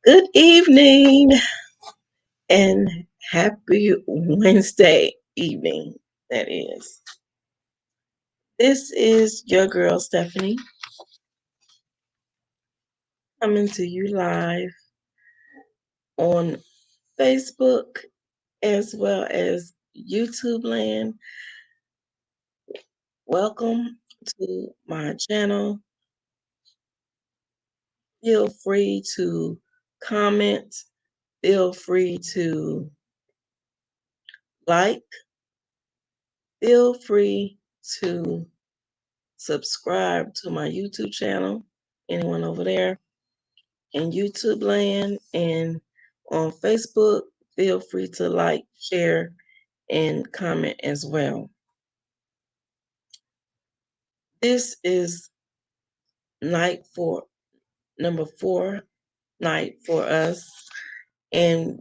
Good evening and happy Wednesday evening, that is. This is your girl Stephanie coming to you live on Facebook as well as YouTube land. Welcome to my channel. Feel free to comment, feel free to like, feel free to subscribe to my YouTube channel. Anyone over there in YouTube land and on Facebook, feel free to like, share, and comment as well. This is number 4 night for us, and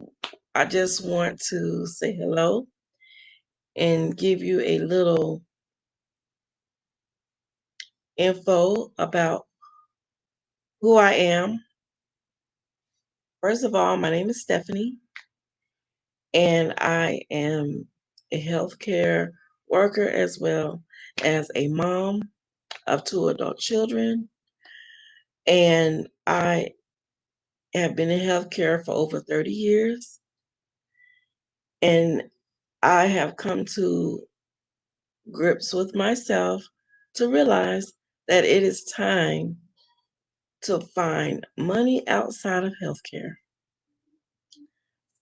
I just want to say hello and give you a little info about who I am. First of all, my name is Stephanie, and I am a healthcare worker as well as a mom of 2 adult children. And I have been in healthcare for over 30 years. And I have come to grips with myself to realize that it is time to find money outside of healthcare.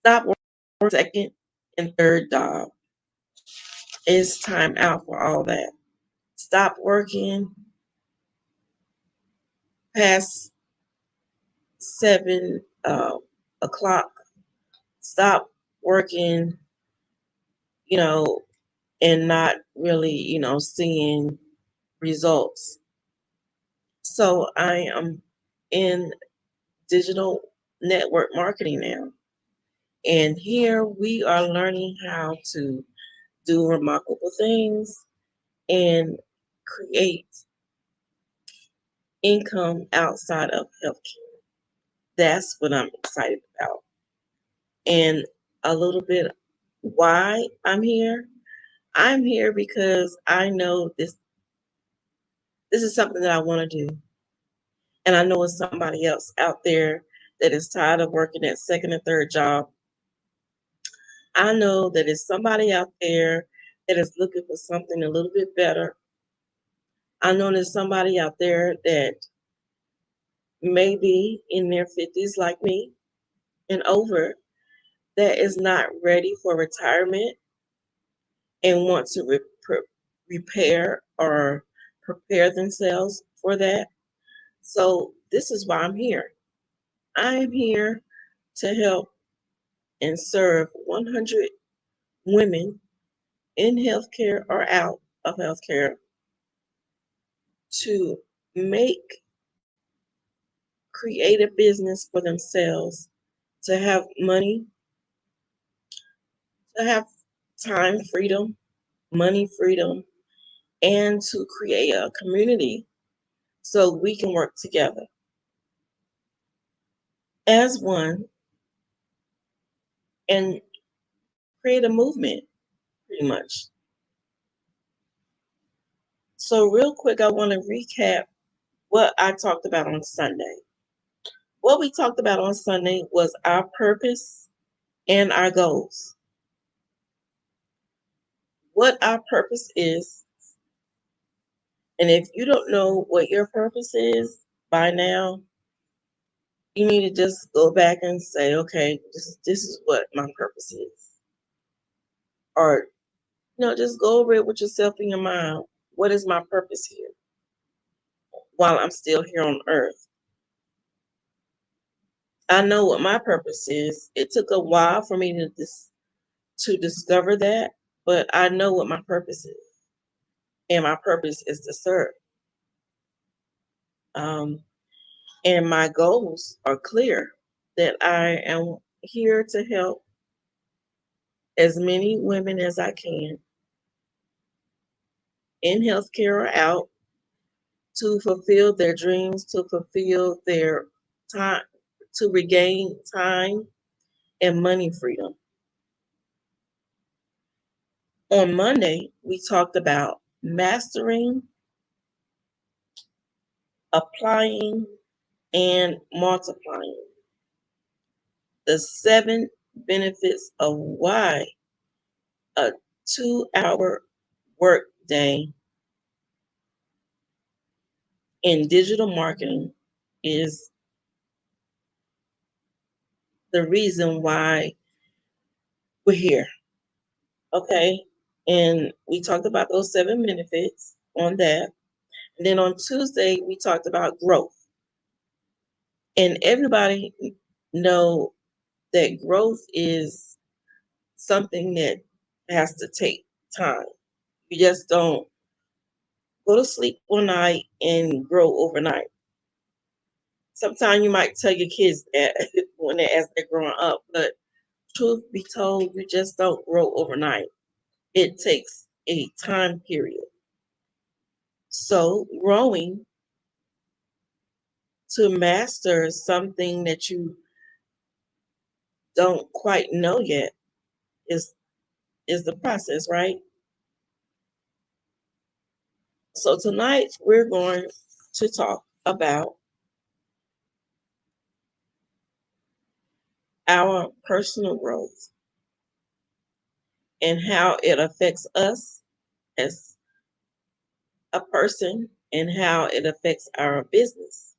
Stop working second and third job. It's time out for all that. Stop working past 7 o'clock. Stop working, you know, and not really, seeing results. So I am in digital network marketing now. And here we are learning how to do remarkable things and create income outside of healthcare. That's what I'm excited about. And a little bit why I'm here. I'm here because I know this is something that I want to do. And I know it's somebody else out there that is tired of working that second and third job. I know that it's somebody out there that is looking for something a little bit better. I know there's somebody out there that may be in their 50s like me and over that is not ready for retirement and want to repair or prepare themselves for that. So this is why I'm here. I'm here to help and serve 100 women in healthcare or out of healthcare to make, create a business for themselves, to have money, to have time freedom, money freedom, and to create a community so we can work together as one and create a movement pretty much. So real quick, I want to recap what I talked about on Sunday. What we talked about on Sunday was our purpose and our goals. What our purpose is, and if you don't know what your purpose is by now, you need to just go back and say, okay, this is what my purpose is. Or, just go over it with yourself in your mind. What is my purpose here while I'm still here on earth? I know what my purpose is. It took a while for me to discover that, but I know what my purpose is. And my purpose is to serve. And my goals are clear that I am here to help as many women as I can in healthcare or out to fulfill their dreams, to fulfill their time, to regain time and money freedom. On Monday, we talked about mastering, applying, and multiplying. The 7 benefits of why a 2-hour work day in digital marketing is the reason why we're here. Okay. And we talked about those 7 benefits on that. And then on Tuesday, we talked about growth. And everybody know that growth is something that has to take time. You just don't go to sleep one night and grow overnight. Sometimes you might tell your kids that as they're growing up, but truth be told, you just don't grow overnight. It takes a time period. So growing to master something that you don't quite know yet is the process, right? So tonight we're going to talk about our personal growth and how it affects us as a person and how it affects our business.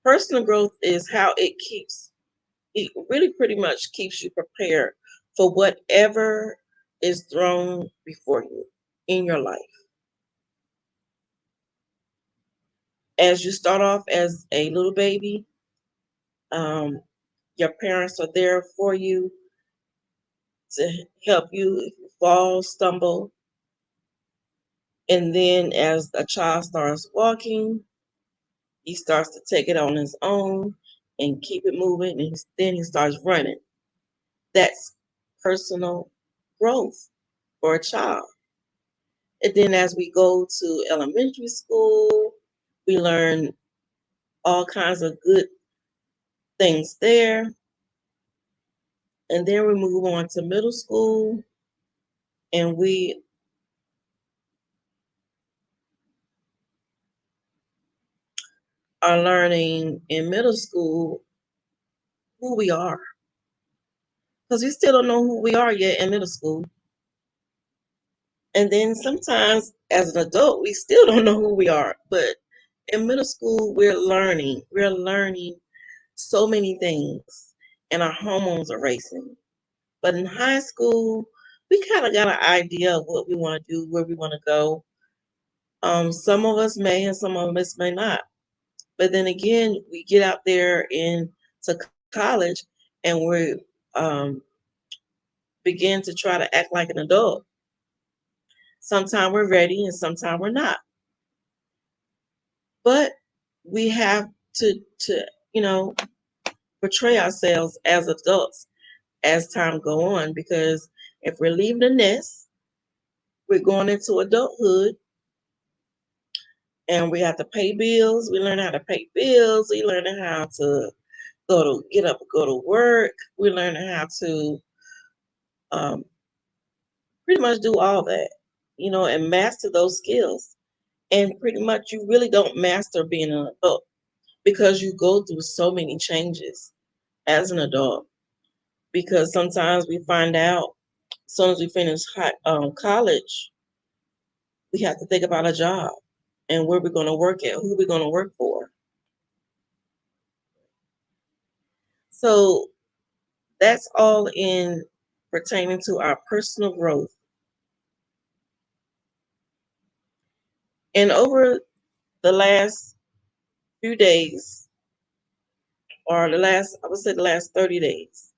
Personal growth is how it really pretty much keeps you prepared for whatever is thrown before you in your life. As you start off as a little baby, um, your parents are there for you to help you if you fall, stumble. And then as a child starts walking, he starts to take it on his own and keep it moving. And then he starts running. That's personal growth for a child. And then as we go to elementary school, we learn all kinds of good things there. And then we move on to middle school and we are learning in middle school who we are. Because we still don't know who we are yet in middle school. And then sometimes as an adult, we still don't know who we are. But in middle school, we're learning. We're learning so many things, and our hormones are racing. But in high school, we kind of got an idea of what we want to do, where we want to go. Some of us may, and some of us may not. But then again, we get out there into college, and we um, begin to try to act like an adult. Sometimes we're ready, and sometimes we're not. But we have to portray ourselves as adults as time go on, because if we're leaving the nest, we're going into adulthood and we have to pay bills. We learn how to pay bills. We learn how to get up, go to work. We learn how to um, pretty much do all that, and master those skills. And pretty much you really don't master being an adult because you go through so many changes as an adult. Because sometimes we find out as soon as we finish college, we have to think about a job and where we're going to work at, who we're going to work for. So that's all in pertaining to our personal growth. And over the last few days, or I would say the last 30 days,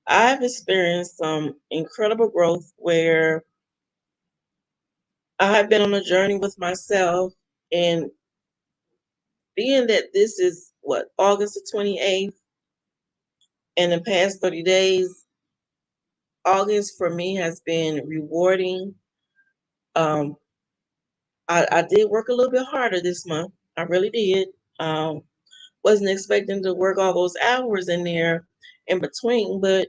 I've experienced some incredible growth where I've been on a journey with myself. And being that this is August the 28th, and the past 30 days, August for me has been rewarding. Um, I did work a little bit harder this month. I really did. Um, wasn't expecting to work all those hours in there in between, but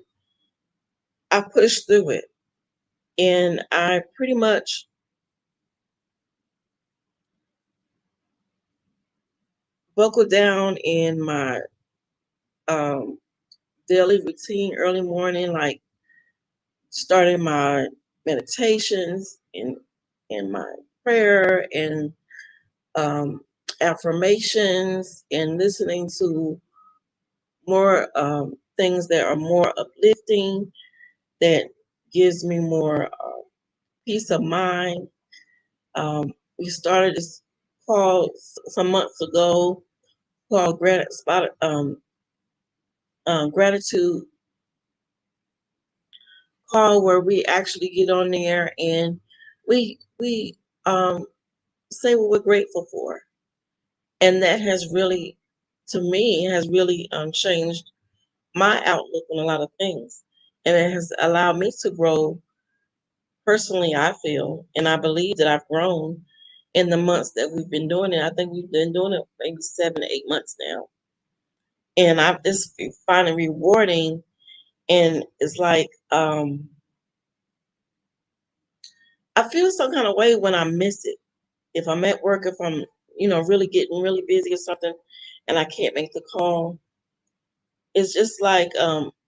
I pushed through it. And I pretty much buckled down in my um, daily routine early morning, like starting my meditations and my prayer and um, affirmations and listening to more things that are more uplifting, that gives me more peace of mind. We started this call some months ago called gratitude call, where we actually get on there and we um, say what we're grateful for, and that has really, to me, has really changed my outlook on a lot of things, and it has allowed me to grow personally. I feel, and I believe that I've grown in the months that we've been doing it. I think we've been doing it maybe 7 to 8 months now, and I just find it rewarding. And it's like I feel some kind of way when I miss it. If I'm at work, if I'm really getting really busy or something, and I can't make the call, it's just like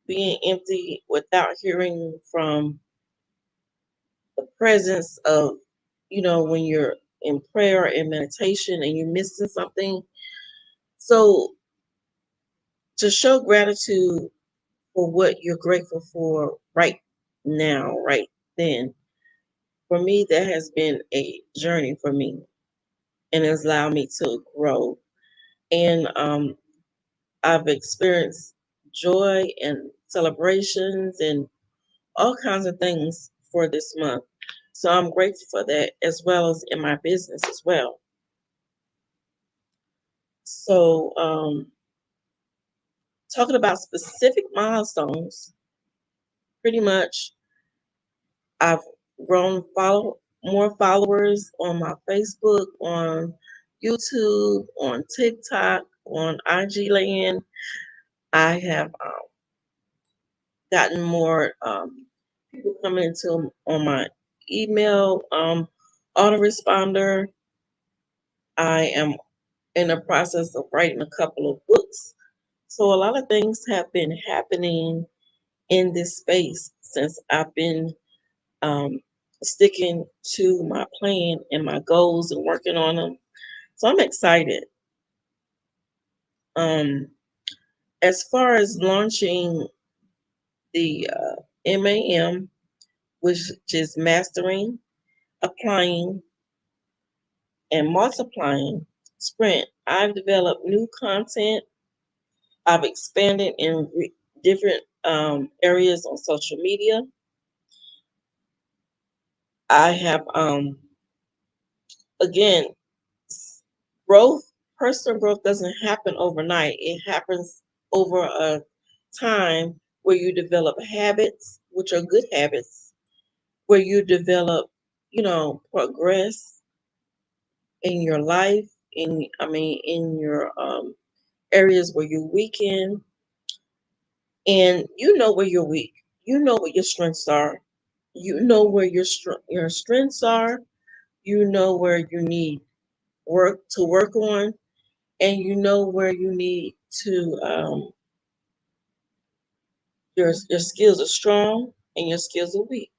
being empty without hearing from the presence of, when you're in prayer and meditation and you're missing something. So to show gratitude for what you're grateful for right now, right then, for me, that has been a journey for me, and has allowed me to grow. And I've experienced joy and celebrations and all kinds of things for this month. So I'm grateful for that, as well as in my business as well. So, talking about specific milestones, pretty much I've grown more followers on my Facebook, on YouTube, on TikTok, on IG Land. I have gotten more people coming into on my email autoresponder. I am in the process of writing a couple of books. So a lot of things have been happening in this space since I've been um, sticking to my plan and my goals and working on them. So I'm excited. Um, as far as launching the MAM, which is mastering, applying, and multiplying sprint, I've developed new content. I've expanded in different areas on social media. I have, again, growth, personal growth doesn't happen overnight. It happens over a time where you develop habits, which are good habits, where you develop, progress in your life, in your areas where you're weakened, and you know where you're weak. You know what your strengths are. You know where your strengths are. You know where you need work on, and you know where you need to your skills are strong and your skills are weak.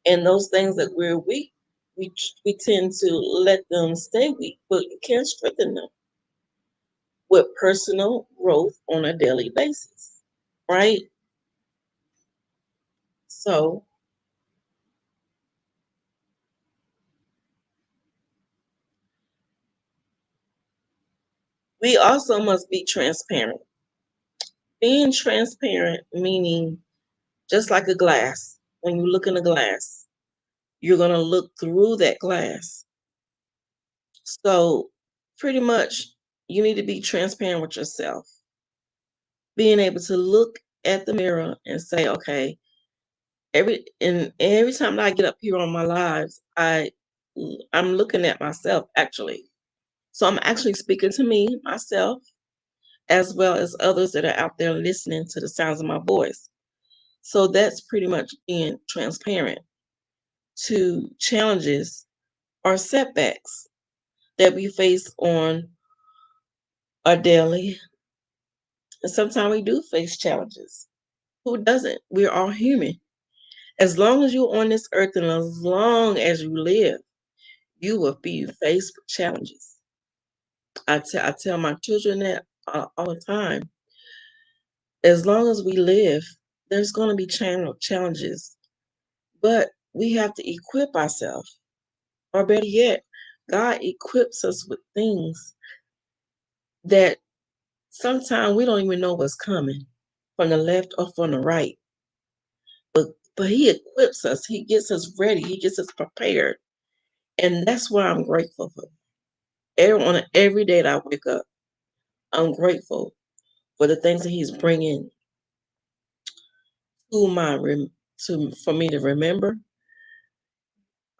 And those things that we're weak, we tend to let them stay weak, but you can't strengthen them with personal growth on a daily basis, right? So we also must be transparent. Being transparent meaning, just like a glass, when you look in a glass, you're going to look through that glass. So pretty much you need to be transparent with yourself. Being able to look at the mirror and say, okay, every time that I get up here on my lives, I I'm looking at myself actually. So I'm actually speaking to me, myself, as well as others that are out there listening to the sounds of my voice. So that's pretty much being transparent to challenges or setbacks that we face on a daily. And sometimes we do face challenges. Who doesn't? We're all human. As long as you're on this earth and as long as you live, you will be faced with challenges. I tell my children that all the time. As long as we live, there's going to be challenges, but we have to equip ourselves. Or better yet, God equips us with things that sometimes we don't even know what's coming from the left or from the right. But He equips us. He gets us ready. He gets us prepared, and that's what I'm grateful for. On every day that I wake up, I'm grateful for the things that He's bringing to for me to remember.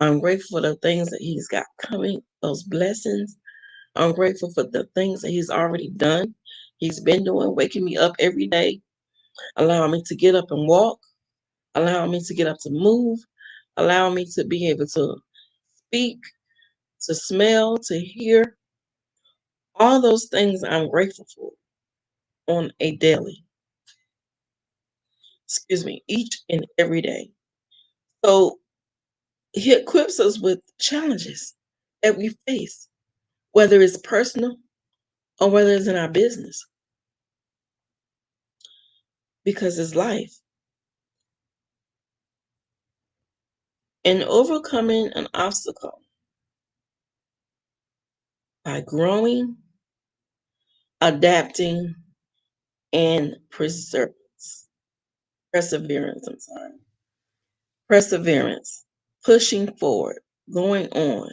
I'm grateful for the things that He's got coming, those blessings. I'm grateful for the things that He's already done. He's been doing, waking me up every day, allowing me to get up and walk, allowing me to get up to move, allowing me to be able to speak, to smell, to hear. All those things I'm grateful for on a daily, each and every day. So He equips us with challenges that we face, whether it's personal or whether it's in our business, because it's life. And overcoming an obstacle by growing, adapting, and perseverance. I'm sorry. Perseverance, pushing forward, going on,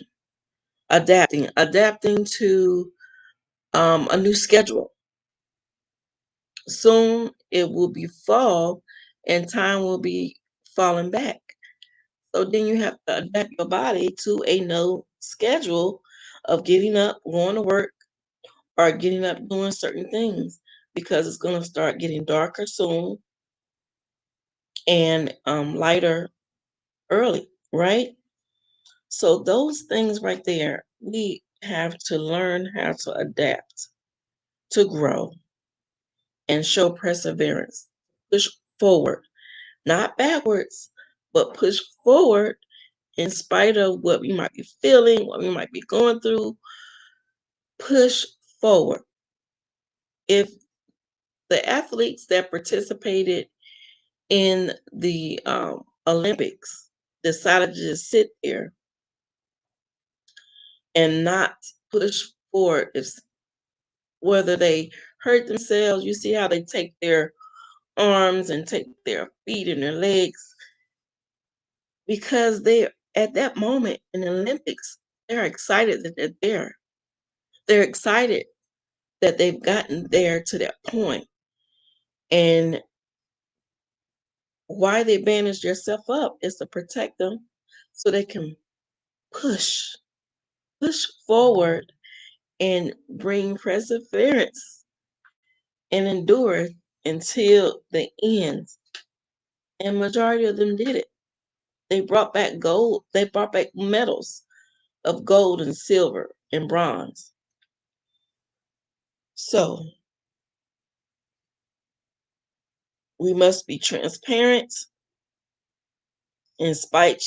adapting to a new schedule. Soon it will be fall and time will be falling back. So then you have to adapt your body to a new schedule of getting up, going to work, or getting up doing certain things because it's going to start getting darker soon and lighter early, right? So those things right there, we have to learn how to adapt, to grow, and show perseverance. Push forward, not backwards, but push forward in spite of what we might be feeling, what we might be going through. Push forward. If the athletes that participated in the Olympics decided to just sit there and not push forward, whether they hurt themselves, you see how they take their arms and take their feet and their legs because they at that moment in the Olympics, they're excited that they're there. They're excited that they've gotten there to that point. And why they bandage themselves up is to protect them so they can push, push forward and bring perseverance and endure until the end. And majority of them did it. They brought back gold. They brought back medals of gold and silver and bronze. So we must be transparent in spite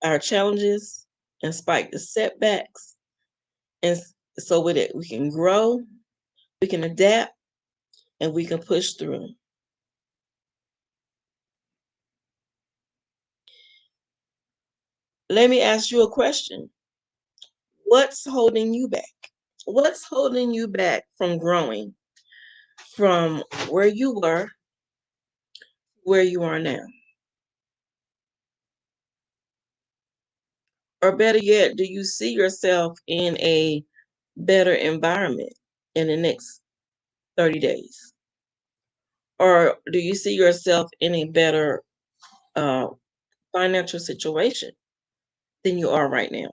our challenges, in spite the setbacks, and so with it we can grow, we can adapt, and we can push through. Let me ask you a question. What's holding you back? What's holding you back from growing from where you were, where you are now? Or better yet, do you see yourself in a better environment in the next 30 days? Or do you see yourself in a better uh, financial situation than you are right now?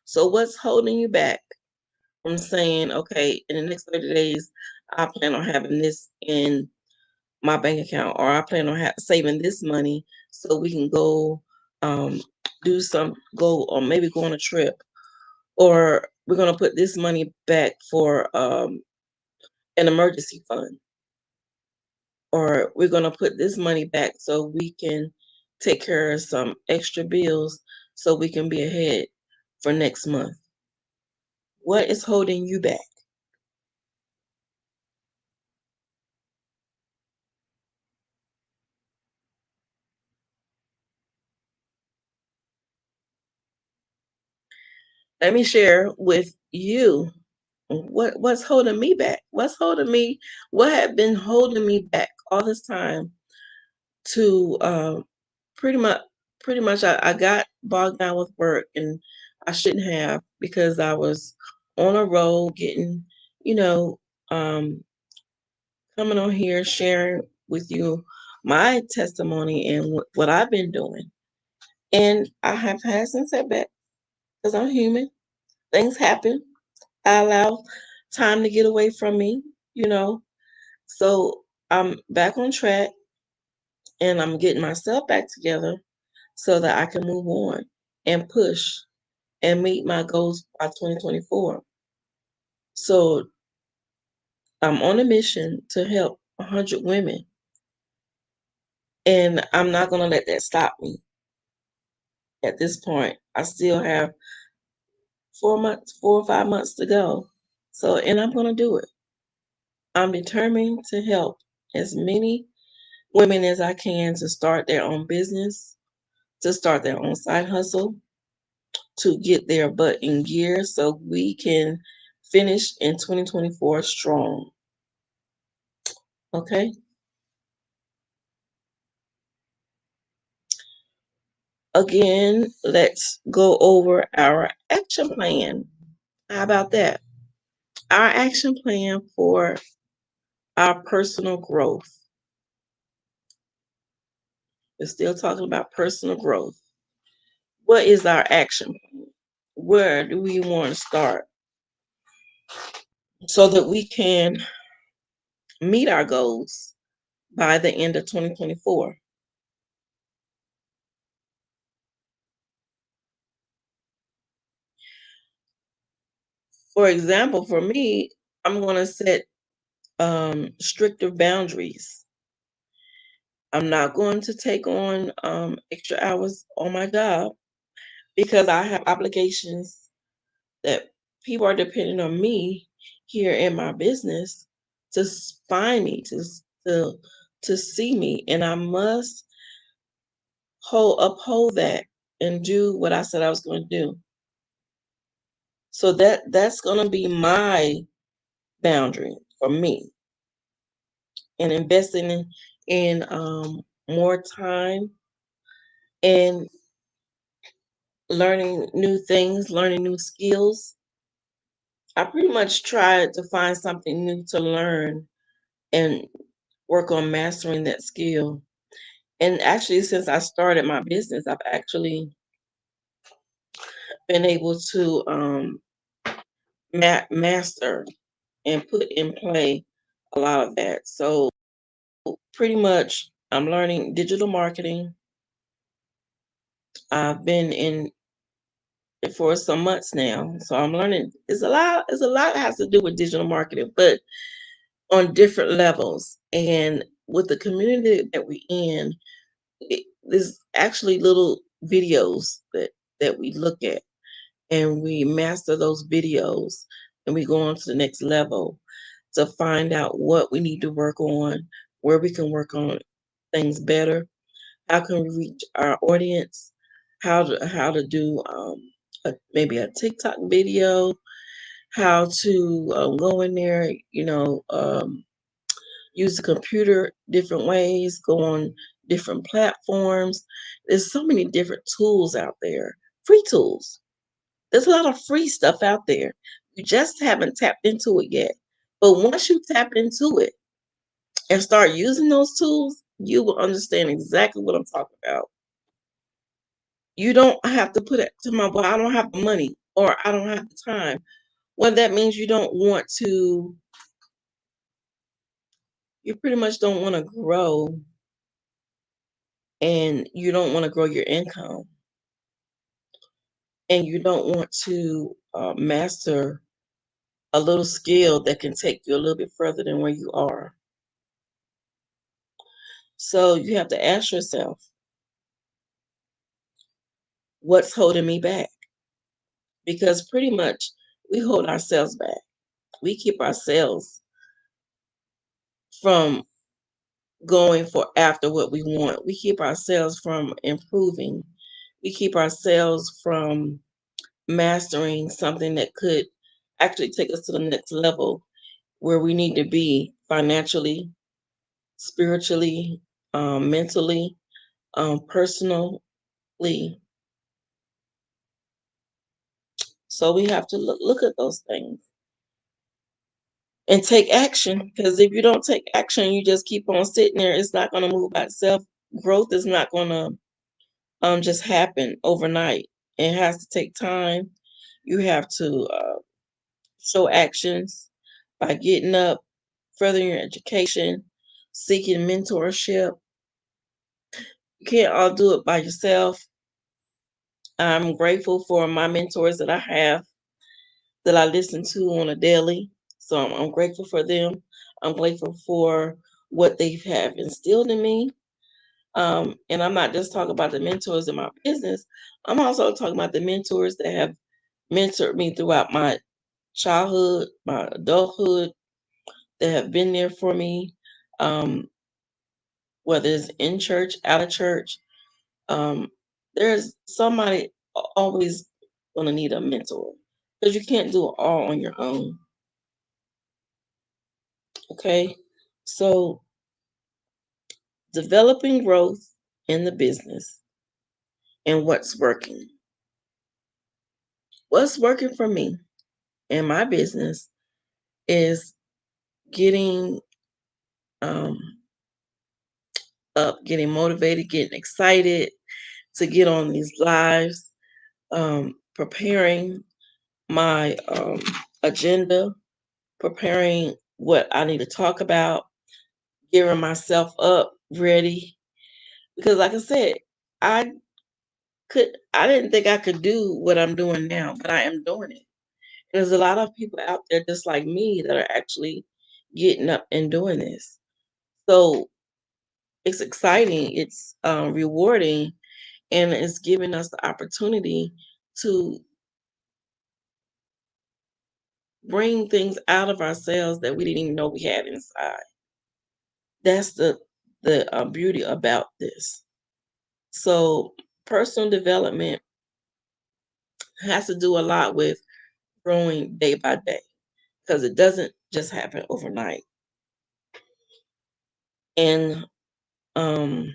So what's holding you back from saying, okay, in the next 30 days, I plan on having this in my bank account, or I plan on saving this money so we can go um, or maybe go on a trip, or we're going to put this money back for an emergency fund, or we're going to put this money back so we can take care of some extra bills so we can be ahead for next month. What is holding you back? Let me share with you what's holding me back. What had been holding me back all this time to pretty much I got bogged down with work, and I shouldn't have, because I was on a roll getting, you know, um coming on here sharing with you my testimony and what I've been doing. And I have had some setbacks because I'm human. Things happen. I allow time to get away from me, you know. So I'm back on track, and I'm getting myself back together so that I can move on and push and meet my goals by 2024. So I'm on a mission to help 100 women, and I'm not going to let that stop me at this point. I still have 4 or 5 months to go. So, and I'm going to do it. I'm determined to help as many women as I can to start their own business, to start their own side hustle, to get their butt in gear so we can finish in 2024 strong. Okay? Again, let's go over our action plan. How about that? Our action plan for our personal growth. We're still talking about personal growth. What is our action plan? Where do we want to start so that we can meet our goals by the end of 2024? For example, for me, I'm going to set stricter boundaries. I'm not going to take on extra hours on my job because I have obligations that people are depending on me here in my business to find me, to to see me, and I must uphold that and do what I said I was going to do. So that's going to be my boundary for me, and investing in more time and learning new things, learning new skills. I pretty much tried to find something new to learn and work on mastering that skill. And actually, since I started my business, I've actually been able to master and put in play a lot of that. So pretty much, I'm learning digital marketing. I've been in it for some months now, so I'm learning. It's a lot. It's a lot that has to do with digital marketing, but on different levels. And with the community that we're in, there's actually little videos that we look at, and we master those videos, and we go on to the next level to find out what we need to work on, where we can work on things better, how can we reach our audience, how to do maybe a TikTok video, how to go in there, use the computer different ways, go on different platforms. There's so many different tools out there, free tools. There's a lot of free stuff out there. You just haven't tapped into it yet. But once you tap into it and start using those tools, you will understand exactly what I'm talking about. You don't have to put it to my, well, I don't have the money. or I don't have the time. Well, that means you pretty much don't want to grow, and you don't want to grow your income, and you don't want to master a little skill that can take you a little bit further than where you are. So you have to ask yourself, what's holding me back? Because pretty much we hold ourselves back. We keep ourselves from going for after what we want. We keep ourselves from improving. We keep ourselves from mastering something that could actually take us to the next level where we need to be financially, spiritually, mentally, personally. So we have to look at those things and take action, because if you don't take action, you just keep on sitting there, it's not going to move by itself. Growth is not going to just happen overnight. It has to take time. You have to show actions by getting up, furthering your education, seeking mentorship. You can't all do it by yourself. I'm grateful for my mentors that I have, that I listen to on a daily. So I'm grateful for them. I'm grateful for what they have instilled in me. And I'm not just talking about the mentors in my business. I'm also talking about the mentors that have mentored me throughout my childhood, my adulthood, that have been there for me, um, whether it's in church, out of church. Um, there's somebody always going to need a mentor, because you can't do it all on your own. Okay. So developing growth in the business and what's working. What's working for me in my business is getting um, up, getting motivated, getting excited to get on these lives, preparing my agenda, preparing what I need to talk about, gearing myself up, ready. Because, like I said, I I didn't think I could do what I'm doing now, but I am doing it. There's a lot of people out there just like me that are actually getting up and doing this. So it's exciting, it's rewarding, and it's giving us the opportunity to bring things out of ourselves that we didn't even know we had inside. That's the beauty about this. So personal development has to do a lot with growing day by day, because it doesn't just happen overnight. And um,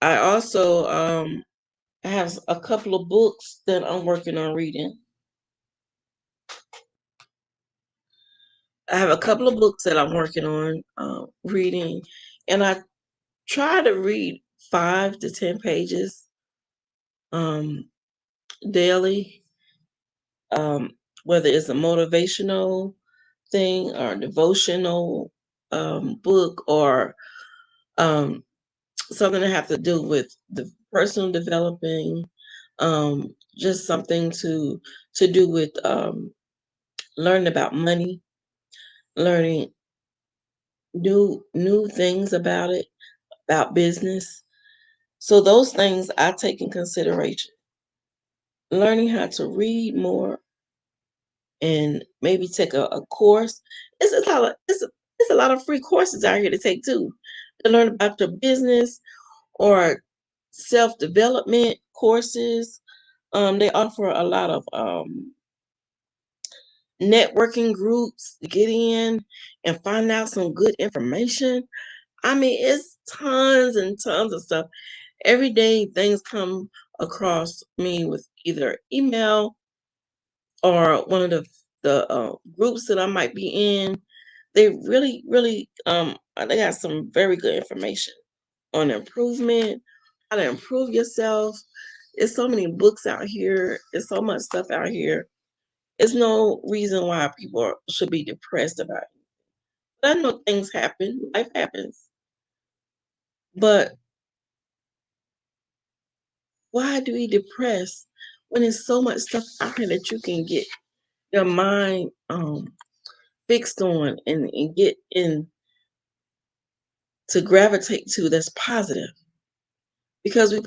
I also have a couple of books that I'm working on reading. I have a couple of books that I'm working on reading, and I try to read 5 to 10 pages um, daily, um, whether it's a motivational thing or a devotional book, or um, something that have to do with the personal developing, just something to do with learning about money, learning new things about it, about business. So those things I take in consideration. Learning how to read more, and maybe take a course. It's a lot of free courses out here to take too, to learn about your business, or self development courses. They offer a lot of networking groups to get in and find out some good information. I mean, it's tons and tons of stuff. Every day, things come across me with either email or one of the groups that I might be in. They really, really, they got some very good information on improvement, how to improve yourself. There's so many books out here. There's so much stuff out here. There's no reason why should be depressed about it. But I know things happen. Life happens. But why do we depress when there's so much stuff out here that you can get your mind fixed on and get in to gravitate to that's positive? Because we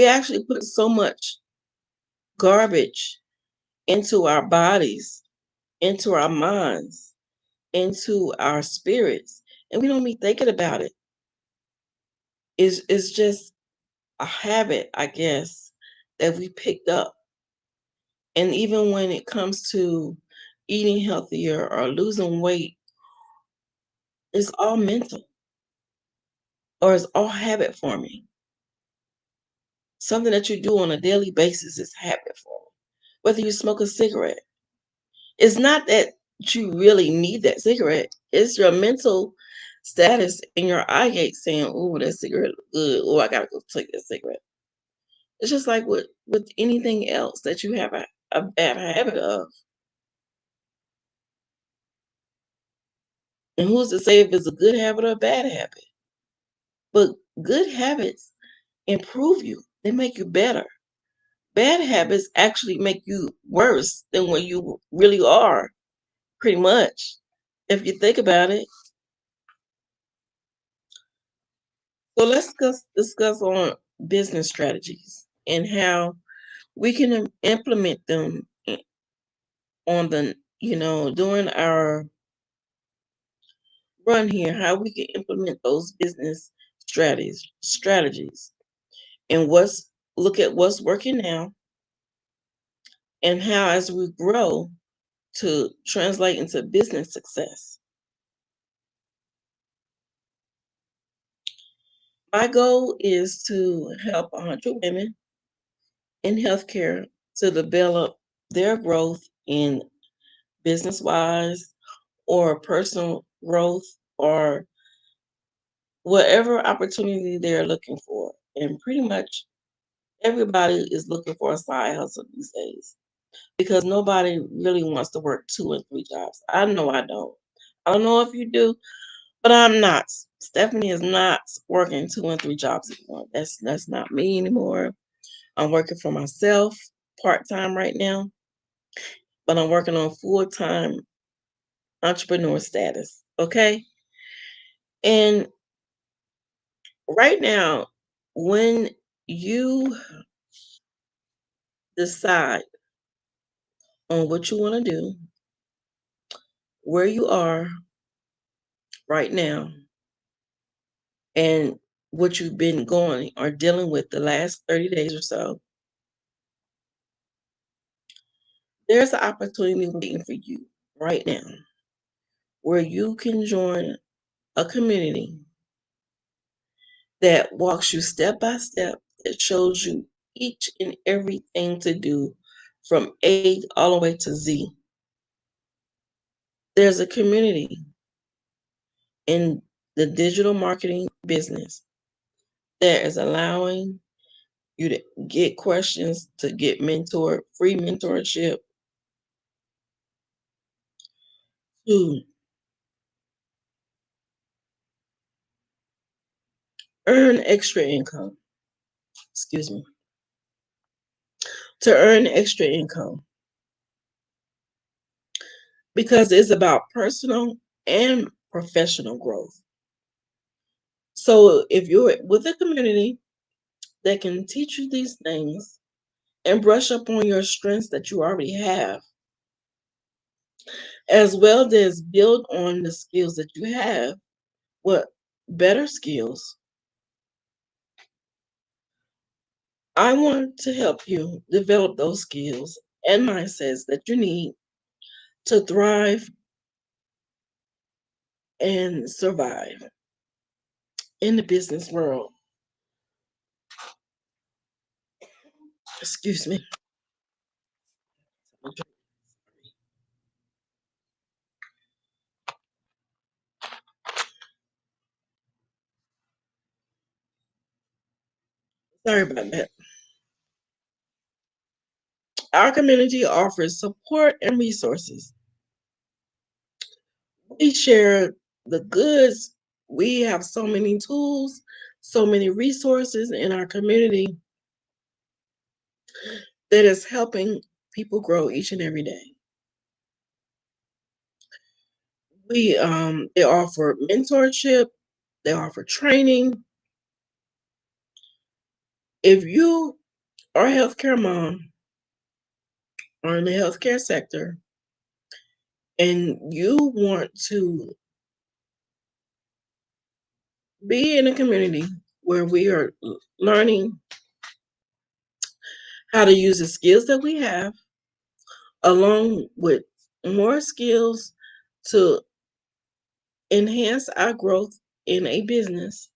actually put so much garbage into our bodies, into our minds, into our spirits, and we don't be thinking about it. It's just a habit, I guess, that we picked up. And even when it comes to eating healthier or losing weight, it's all mental or it's all habit forming. Something that you do on a daily basis is habit forming. Whether you smoke a cigarette, it's not that you really need that cigarette. It's your mental status and your eye gate saying, "Oh, that cigarette look good. Oh, I gotta go take that cigarette." It's just like with anything else that you have a bad habit of. And who's to say if it's a good habit or a bad habit? But good habits improve you. They make you better. Bad habits actually make you worse than what you really are, pretty much, if you think about it. So let's discuss on business strategies and how we can implement them on during our run here, how we can implement those business strategies and look at what's working now and how as we grow to translate into business success. My goal is to help 100 women in healthcare to develop their growth in business wise or personal growth or whatever opportunity they're looking for. And pretty much everybody is looking for a side hustle these days because nobody really wants to work two and three jobs. I know I don't. I don't know if you do, but I'm not. Stephanie is not working two and three jobs anymore. That's not me anymore. I'm working for myself part time right now, but I'm working on full time entrepreneur status. Okay. And right now, when you decide on what you want to do, where you are right now, and what you've been going or dealing with the last 30 days or so, there's an opportunity waiting for you right now where you can join a community that walks you step by step, that shows you each and everything to do from A all the way to Z. There's a community in the digital marketing business that is allowing you to get questions, to get mentored, free mentorship, to earn extra income. Excuse me. To earn extra income because it's about personal and professional growth. So if you're with a community that can teach you these things and brush up on your strengths that you already have, as well as build on the skills that you have, what better skills, I want to help you develop those skills and mindsets that you need to thrive and survive in the business world. Excuse me. Sorry about that. Our community offers support and resources. We share the goods. We have so many tools, so many resources in our community that is helping people grow each and every day. They offer mentorship, they offer training. If you are a healthcare mom or in the healthcare sector and you want to be in a community where we are learning how to use the skills that we have along with more skills to enhance our growth in a business,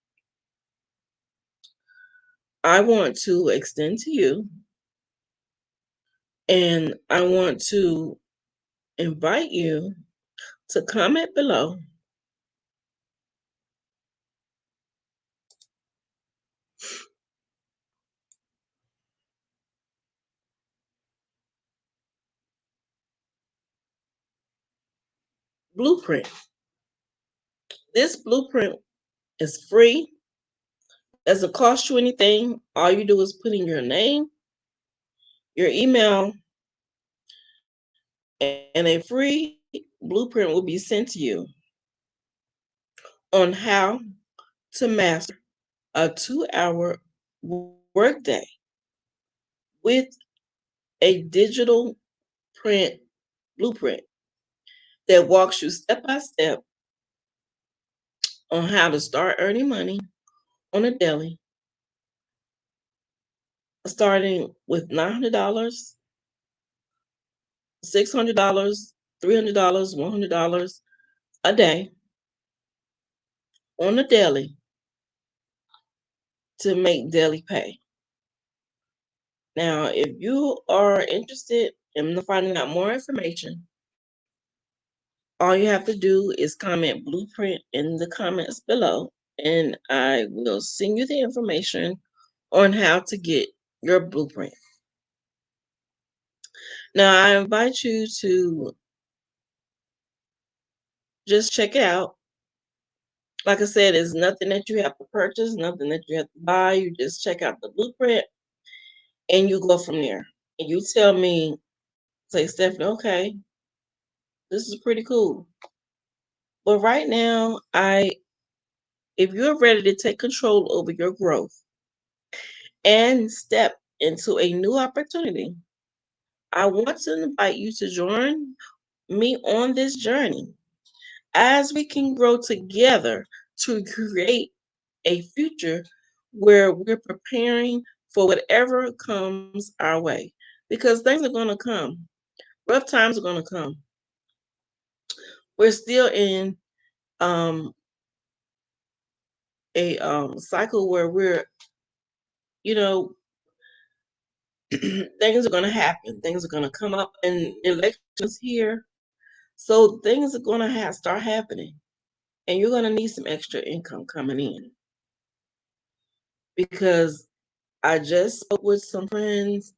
I want to extend to you and I want to invite you to comment below blueprint. This blueprint is free. Doesn't cost you anything. All you do is put in your name, your email, and a free blueprint will be sent to you on how to master a 2-hour workday with a digital print blueprint that walks you step by step on how to start earning money on a daily, starting with $900, $600, $300, $100 a day on a daily to make daily pay. Now, if you are interested in finding out more information, all you have to do is comment blueprint in the comments below, and I will send you the information on how to get your blueprint. Now, I invite you to just check it out. Like I said, it's nothing that you have to purchase, nothing that you have to buy. You just check out the blueprint and you go from there. And you tell me, say, Stephanie, okay, this is pretty cool. But right now, if you're ready to take control over your growth and step into a new opportunity, I want to invite you to join me on this journey as we can grow together to create a future where we're preparing for whatever comes our way. Because things are going to come, rough times are going to come. We're still in um, a cycle where we're, you know, things are going to happen. Things are going to come up, and elections here. So things are going to start happening, and you're going to need some extra income coming in because I just spoke with some friends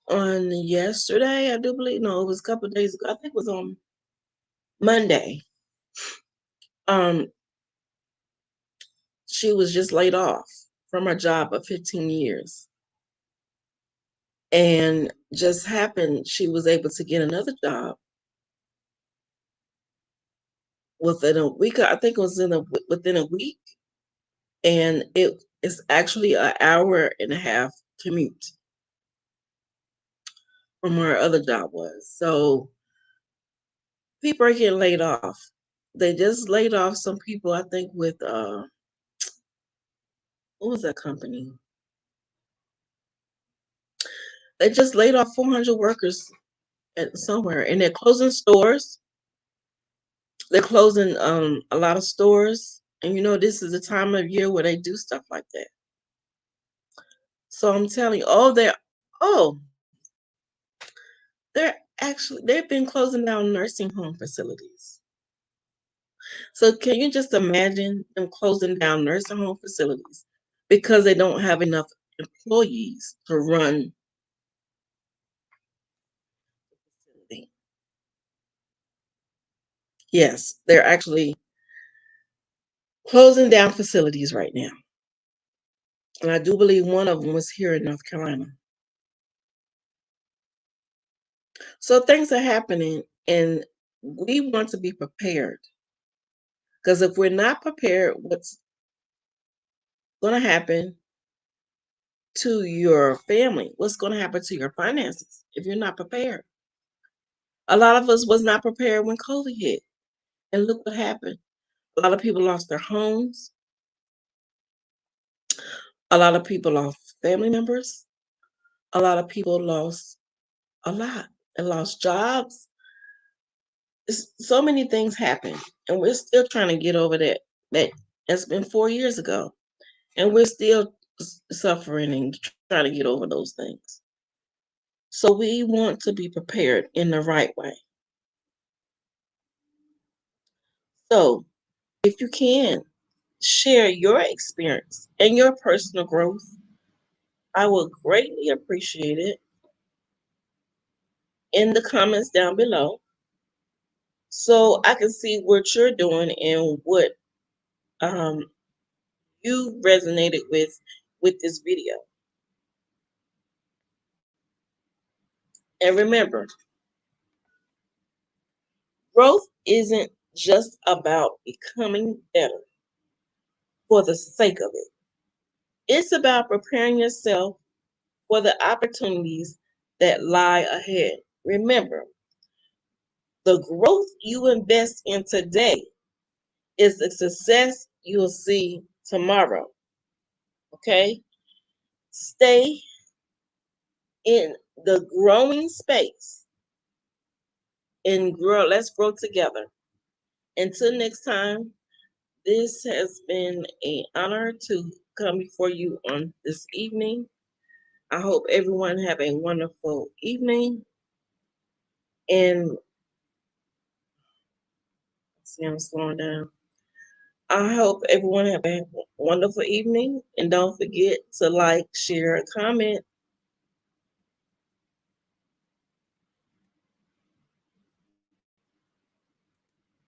on yesterday. I do believe no, it was a couple of days ago. I think it was on Monday. Um, she was just laid off from her job of 15 years, and just happened she was able to get another job within a week. I think it was within a week, and it is actually an hour and a half commute from where her other job was. So people are getting laid off. They just laid off some people, I think, with what was that company? They just laid off 400 workers at somewhere, and they're closing stores. They're closing a lot of stores, and this is the time of year where they do stuff like that. So I'm telling you, oh, they've been closing down nursing home facilities. So can you just imagine them closing down nursing home facilities because they don't have enough employees to run the facility. Yes, they're actually closing down facilities right now. And I do believe one of them was here in North Carolina. So things are happening, and we want to be prepared. Because if we're not prepared, what's going to happen to your family? What's going to happen to your finances if you're not prepared? A lot of us was not prepared when COVID hit, and look what happened. A lot of people lost their homes. A lot of people lost family members. A lot of people lost a lot and lost jobs. So many things happened, and we're still trying to get over that. That has been 4 years ago, and we're still suffering and trying to get over those things. So we want to be prepared in the right way. So if you can share your experience and your personal growth, I would greatly appreciate it in the comments down below so I can see what you're doing and what um, you resonated with this video. And remember, growth isn't just about becoming better for the sake of it. It's about preparing yourself for the opportunities that lie ahead. Remember, the growth you invest in today is the success you'll see tomorrow. Okay? Stay in the growing space and grow. Let's grow together. Until next time, this has been an honor to come before you on this evening. I hope everyone have a wonderful evening. And see, I'm slowing down. I hope everyone have a wonderful evening. And don't forget to like, share, comment,